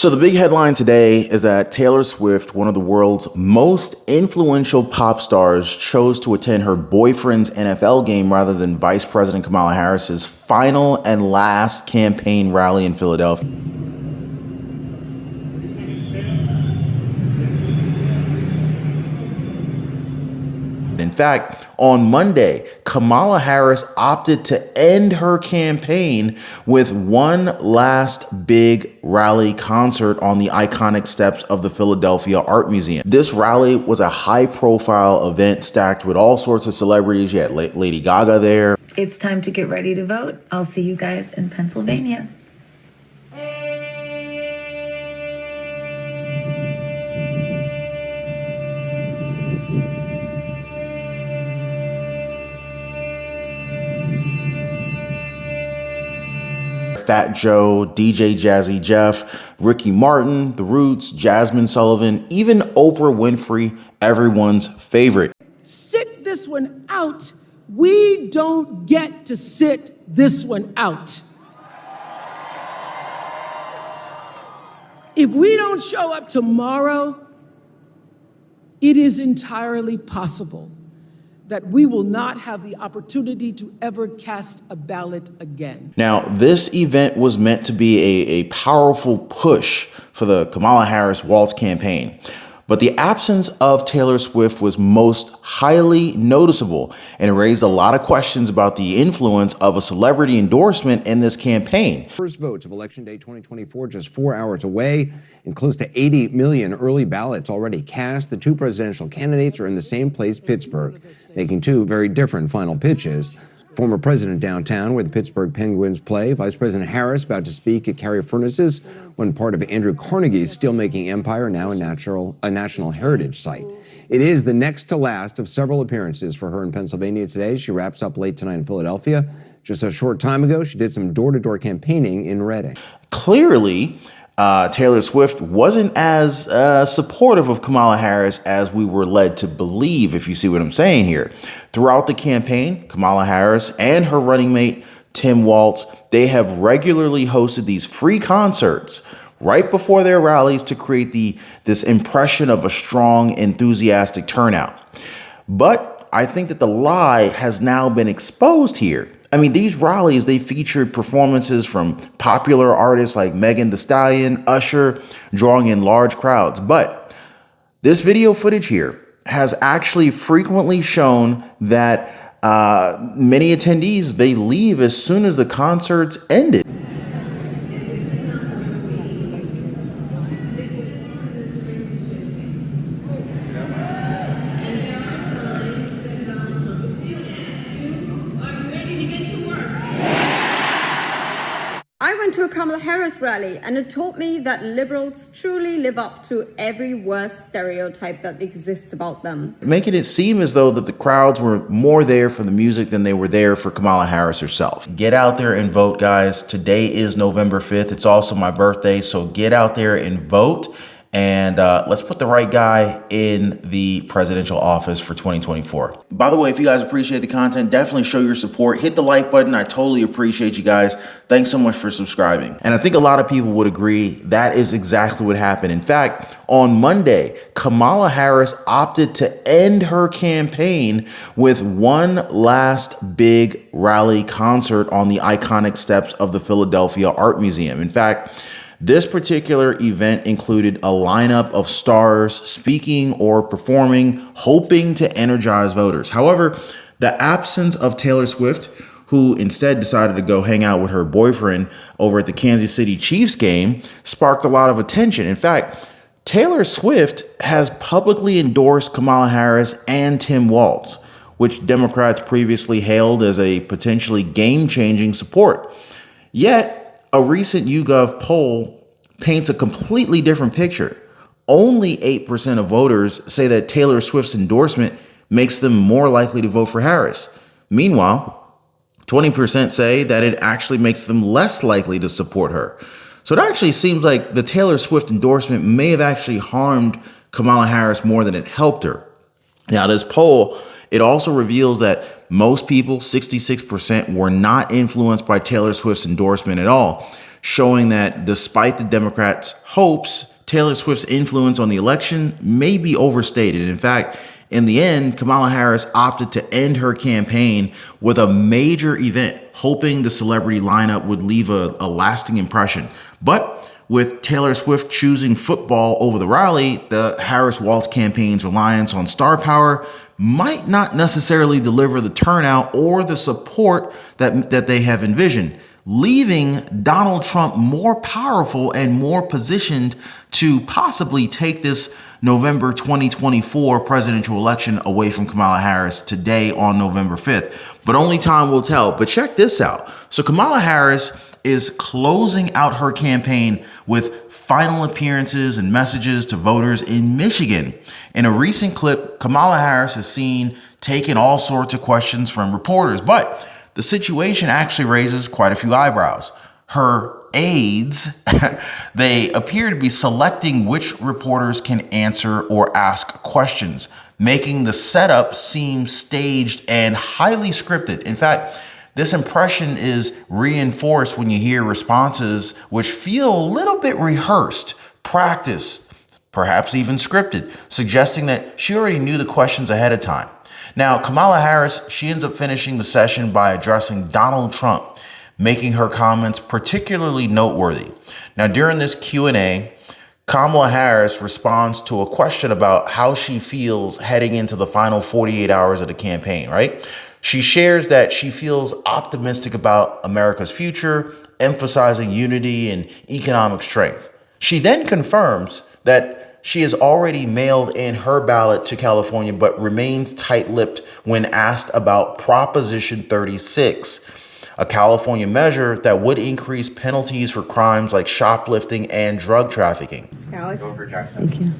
So the big headline today is that Taylor Swift, one of the world's most influential pop stars, chose to attend her boyfriend's NFL game rather than Vice President Kamala Harris's final and last campaign rally in Philadelphia. In fact, on Monday, Kamala Harris opted to end her campaign with one last big rally concert on the iconic steps of the Philadelphia Art Museum. This rally was a high-profile event stacked with all sorts of celebrities. You had Lady Gaga there. It's time to get ready to vote. I'll see you guys in Pennsylvania. Fat Joe, DJ Jazzy Jeff, Ricky Martin, The Roots, Jasmine Sullivan, even Oprah Winfrey, everyone's favorite. Sit this one out. We don't get to sit this one out. If we don't show up tomorrow, it is entirely possible that we will not have the opportunity to ever cast a ballot again. Now, this event was meant to be a powerful push for the Kamala Harris-Walz campaign, but the absence of Taylor Swift was most highly noticeable, and it raised a lot of questions about the influence of a celebrity endorsement in this campaign. First votes of Election Day 2024 just 4 hours away, and close to 80 million early ballots already cast. The two presidential candidates are in the same place, Pittsburgh, making two very different final pitches. Former president downtown, where the Pittsburgh Penguins play. Vice President Harris about to speak at Carrie Furnaces, one part of Andrew Carnegie's steelmaking empire, now a national heritage site. It is the next to last of several appearances for her in Pennsylvania today. She wraps up late tonight in Philadelphia. Just a short time ago, she did some door-to-door campaigning in Reading. Clearly, Taylor Swift wasn't as supportive of Kamala Harris as we were led to believe, if you see what I'm saying here. Throughout the campaign, Kamala Harris and her running mate, Tim Walz, they have regularly hosted these free concerts right before their rallies to create this impression of a strong, enthusiastic turnout. But I think that the lie has now been exposed here. I mean, these rallies, they featured performances from popular artists like Megan Thee Stallion, Usher, drawing in large crowds. But this video footage here has actually frequently shown that many attendees, they leave as soon as the concerts ended. I went to a Kamala Harris rally, and it taught me that liberals truly live up to every worst stereotype that exists about them. Making it seem as though that the crowds were more there for the music than they were there for Kamala Harris herself. Get out there and vote, guys. Today is November 5th. It's also my birthday, so get out there and vote. And let's put the right guy in the presidential office for 2024. By the way, if you guys appreciate the content, definitely show your support. Hit the like button. I totally appreciate you guys. Thanks so much for subscribing. And I think a lot of people would agree that is exactly what happened. In fact, on Monday, Kamala Harris opted to end her campaign with one last big rally concert on the iconic steps of the Philadelphia Art Museum. In fact, this particular event included a lineup of stars speaking or performing, hoping to energize voters. However, the absence of Taylor Swift, who instead decided to go hang out with her boyfriend over at the Kansas City Chiefs game, sparked a lot of attention. In fact, Taylor Swift has publicly endorsed Kamala Harris and Tim Walz, which Democrats previously hailed as a potentially game-changing support. Yet, a recent YouGov poll paints a completely different picture. Only 8% of voters say that Taylor Swift's endorsement makes them more likely to vote for Harris. Meanwhile, 20% say that it actually makes them less likely to support her. So it actually seems like the Taylor Swift endorsement may have actually harmed Kamala Harris more than it helped her. Now, this poll, it also reveals that most people, 66%, were not influenced by Taylor Swift's endorsement at all. showing that despite the Democrats' hopes, Taylor Swift's influence on the election may be overstated. In fact, in the end, Kamala Harris opted to end her campaign with a major event, hoping the celebrity lineup would leave a lasting impression. But with Taylor Swift choosing football over the rally, the Harris-Walz campaign's reliance on star power might not necessarily deliver the turnout or the support that they have envisioned, leaving Donald Trump more powerful and more positioned to possibly take this November 2024 presidential election away from Kamala Harris today on November 5th. But only time will tell. But check this out. So Kamala Harris is closing out her campaign with final appearances and messages to voters in Michigan. In a recent clip, Kamala Harris is seen taking all sorts of questions from reporters, but the situation actually raises quite a few eyebrows. Her aides, they appear to be selecting which reporters can answer or ask questions, making the setup seem staged and highly scripted. In fact, this impression is reinforced when you hear responses which feel a little bit rehearsed, practiced, perhaps even scripted, suggesting that she already knew the questions ahead of time. Now, Kamala Harris, she ends up finishing the session by addressing Donald Trump, making her comments particularly noteworthy. Now, during this Q&A, Kamala Harris responds to a question about how she feels heading into the final 48 hours of the campaign, right? She shares that she feels optimistic about America's future, emphasizing unity and economic strength. She then confirms that she has already mailed in her ballot to California, but remains tight-lipped when asked about Proposition 36, a California measure that would increase penalties for crimes like shoplifting and drug trafficking. Alex? Thank you.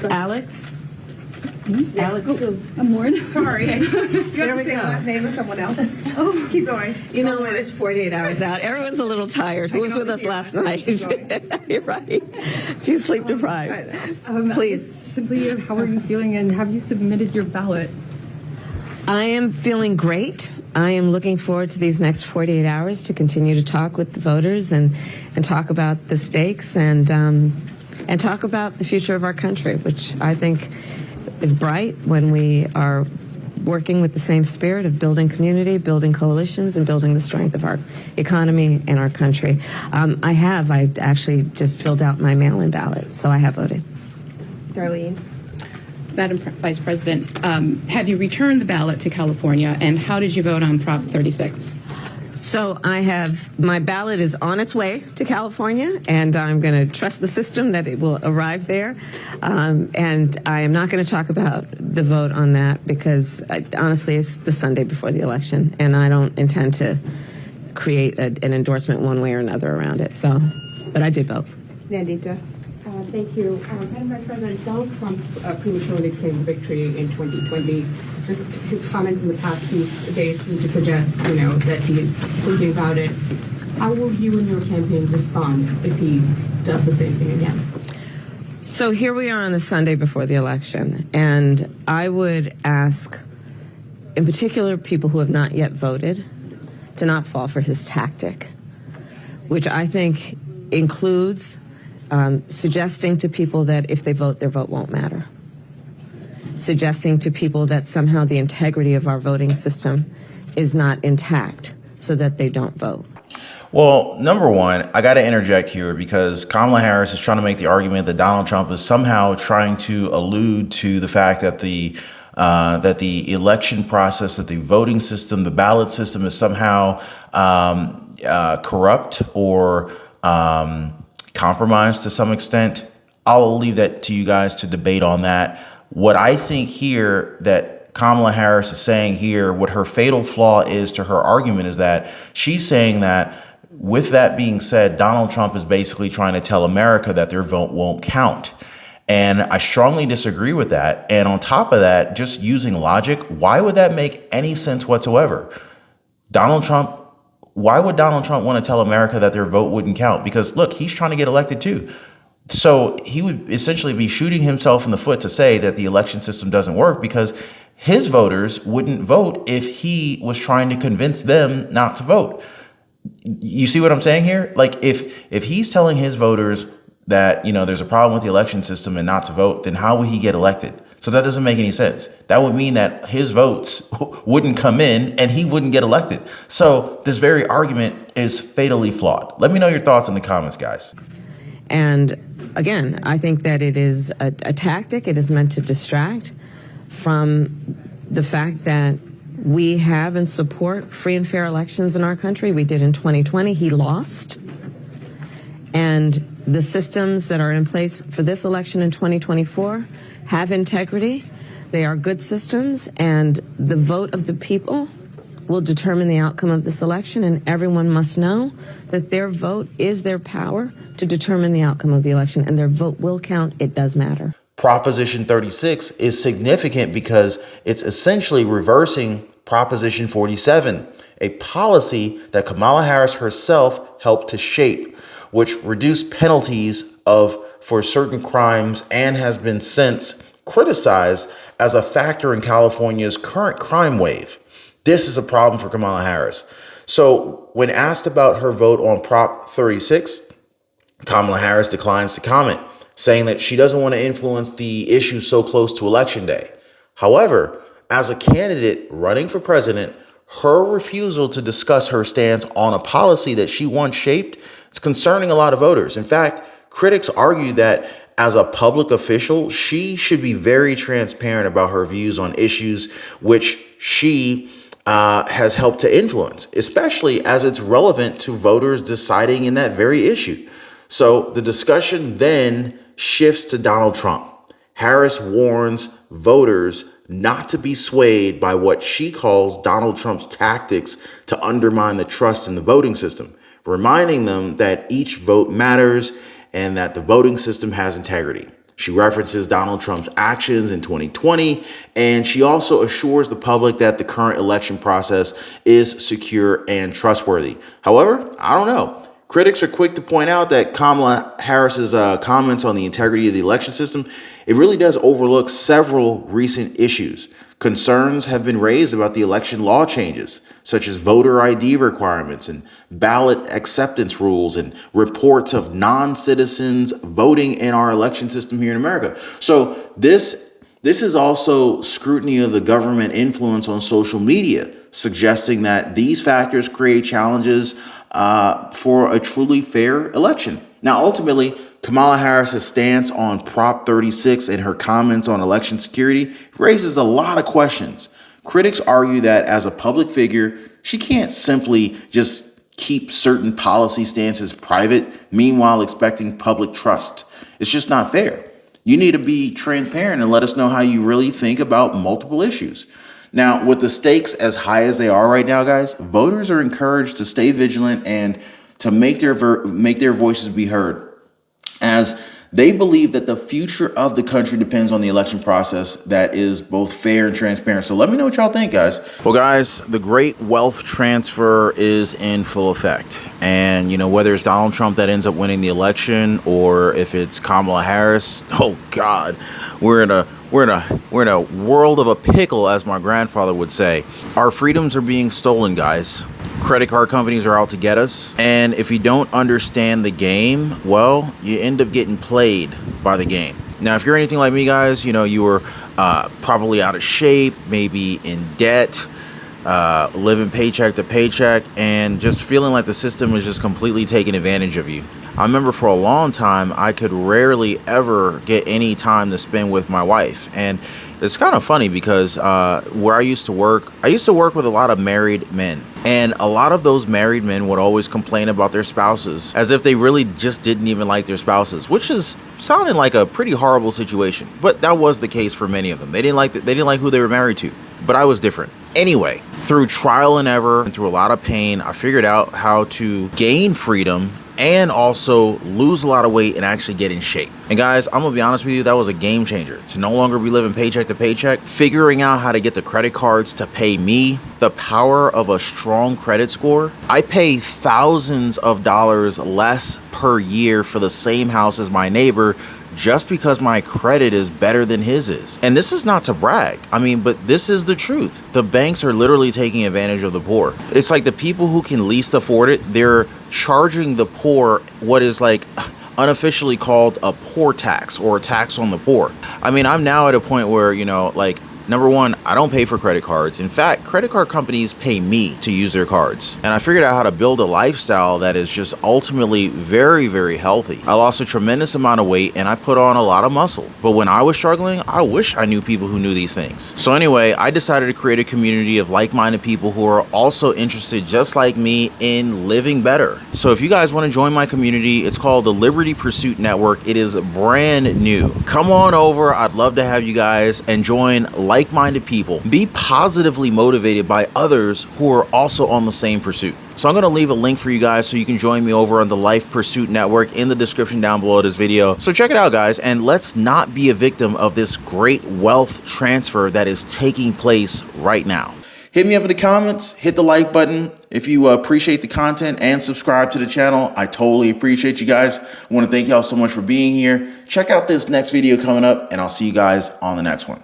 Alex? Alex, I'm Warren. sorry. You have to say the last name of someone else. Oh, keep going. You know, it is 48 hours out. Everyone's a little tired. Who was with us last night? You're right. If you sleep deprived. Please. Simply, how are you feeling, and have you submitted your ballot? I am feeling great. I am looking forward to these next 48 hours to continue to talk with the voters and talk about the stakes and talk about the future of our country, which I think is bright when we are working with the same spirit of building community, building coalitions, and building the strength of our economy and our country. I actually just filled out my mail-in ballot, so I have voted. Darlene. Madam Vice President, have you returned the ballot to California, and how did you vote on Prop 36? So my ballot is on its way to California, and I'm going to trust the system that it will arrive there. And I am not going to talk about the vote on that because honestly, it's the Sunday before the election, and I don't intend to create an endorsement one way or another around it. So, but I did vote. Nandita. Thank you. Madam Vice President, Donald Trump prematurely claimed victory in 2020. Just his comments in the past few days seem to suggest, that he's thinking about it. How will you and your campaign respond if he does the same thing again? So here we are on the Sunday before the election, and I would ask, in particular, people who have not yet voted, to not fall for his tactic, which I think includes suggesting to people that if they vote, their vote won't matter. Suggesting to people that somehow the integrity of our voting system is not intact so that they don't vote. Well, number one, I got to interject here because Kamala Harris is trying to make the argument that Donald Trump is somehow trying to allude to the fact that the election process, that the voting system, the ballot system is somehow corrupt or compromised to some extent. I'll leave that to you guys to debate on that. What I think here that Kamala Harris is saying here, what her fatal flaw is to her argument is that she's saying that with that being said, Donald Trump is basically trying to tell America that their vote won't count. And I strongly disagree with that. And on top of that, just using logic, why would that make any sense whatsoever? Why would Donald Trump want to tell America that their vote wouldn't count? Because look, he's trying to get elected too. So he would essentially be shooting himself in the foot to say that the election system doesn't work because his voters wouldn't vote if he was trying to convince them not to vote. You see what I'm saying here? Like if he's telling his voters that, you know, there's a problem with the election system and not to vote, then how would he get elected? So that doesn't make any sense. That would mean that his votes wouldn't come in and he wouldn't get elected. So this very argument is fatally flawed. Let me know your thoughts in the comments, guys. And again, I think that it is a tactic. It is meant to distract from the fact that we have and support free and fair elections in our country. We did in 2020. He lost. And the systems that are in place for this election in 2024 have integrity. They are good systems, and the vote of the people will determine the outcome of this election, and everyone must know that their vote is their power to determine the outcome of the election, and their vote will count. It does matter. Proposition 36 is significant because it's essentially reversing Proposition 47, a policy that Kamala Harris herself helped to shape, which reduced penalties for certain crimes and has been since criticized as a factor in California's current crime wave. This is a problem for Kamala Harris. So when asked about her vote on Prop 36, Kamala Harris declines to comment, saying that she doesn't want to influence the issue so close to Election Day. However, as a candidate running for president, her refusal to discuss her stance on a policy that she once shaped is concerning a lot of voters. In fact, critics argue that as a public official, she should be very transparent about her views on issues which she has helped to influence, especially as it's relevant to voters deciding in that very issue. So the discussion then shifts to Donald Trump. Harris warns voters not to be swayed by what she calls Donald Trump's tactics to undermine the trust in the voting system, reminding them that each vote matters and that the voting system has integrity. She references Donald Trump's actions in 2020, and she also assures the public that the current election process is secure and trustworthy. However, I don't know. Critics are quick to point out that Kamala Harris's comments on the integrity of the election system, it really does overlook several recent issues. Concerns have been raised about the election law changes, such as voter ID requirements and ballot acceptance rules and reports of non-citizens voting in our election system here in America. So this is also scrutiny of the government influence on social media, suggesting that these factors create challenges for a truly fair election. Now, ultimately, Kamala Harris's stance on Prop 36 and her comments on election security raises a lot of questions. Critics argue that as a public figure, she can't simply just keep certain policy stances private, meanwhile expecting public trust. It's just not fair. You need to be transparent and let us know how you really think about multiple issues. Now, with the stakes as high as they are right now, guys, voters are encouraged to stay vigilant and to make their voices be heard, as they believe that the future of the country depends on the election process that is both fair and transparent. So let me know what y'all think, guys. Well, guys, the great wealth transfer is in full effect. And, you know, whether it's Donald Trump that ends up winning the election or if it's Kamala Harris, oh, God, we're in a world of a pickle, as my grandfather would say. Our freedoms are being stolen, guys. Credit card companies are out to get us. And if you don't understand the game, well, you end up getting played by the game. Now, if you're anything like me, guys, you know, you were probably out of shape, maybe in debt, living paycheck to paycheck, and just feeling like the system is just completely taking advantage of you. I remember for a long time, I could rarely ever get any time to spend with my wife. And it's kind of funny because where I used to work with a lot of married men. And a lot of those married men would always complain about their spouses as if they really just didn't even like their spouses, which is sounding like a pretty horrible situation. But that was the case for many of them. They didn't like who they were married to. But I was different. Anyway, through trial and error and through a lot of pain, I figured out how to gain freedom and also lose a lot of weight and actually get in shape. And guys, I'm gonna be honest with you, that was a game changer. To no longer be living paycheck to paycheck, figuring out how to get the credit cards to pay me, the power of a strong credit score. I pay thousands of dollars less per year for the same house as my neighbor just because my credit is better than his is. And this is not to brag. I mean, but this is the truth. The banks are literally taking advantage of the poor. It's like the people who can least afford it, they're charging the poor what is like unofficially called a poor tax, or a tax on the poor. I mean, I'm now at a point where, you know, like, number one, I don't pay for credit cards. In fact, credit card companies pay me to use their cards. And I figured out how to build a lifestyle that is just ultimately very, very healthy. I lost a tremendous amount of weight and I put on a lot of muscle. But when I was struggling, I wish I knew people who knew these things. So anyway, I decided to create a community of like-minded people who are also interested, just like me, in living better. So if you guys want to join my community, it's called the Liberty Pursuit Network. It is brand new. Come on over. I'd love to have you guys and join like-minded people. Be positively motivated by others who are also on the same pursuit. So I'm going to leave a link for you guys so you can join me over on the Life Pursuit Network in the description down below this video. So check it out, guys, and let's not be a victim of this great wealth transfer that is taking place right now. Hit me up in the comments, hit the like button if you appreciate the content, and subscribe to the channel. I totally appreciate you guys. I want to thank y'all so much for being here. Check out this next video coming up, and I'll see you guys on the next one.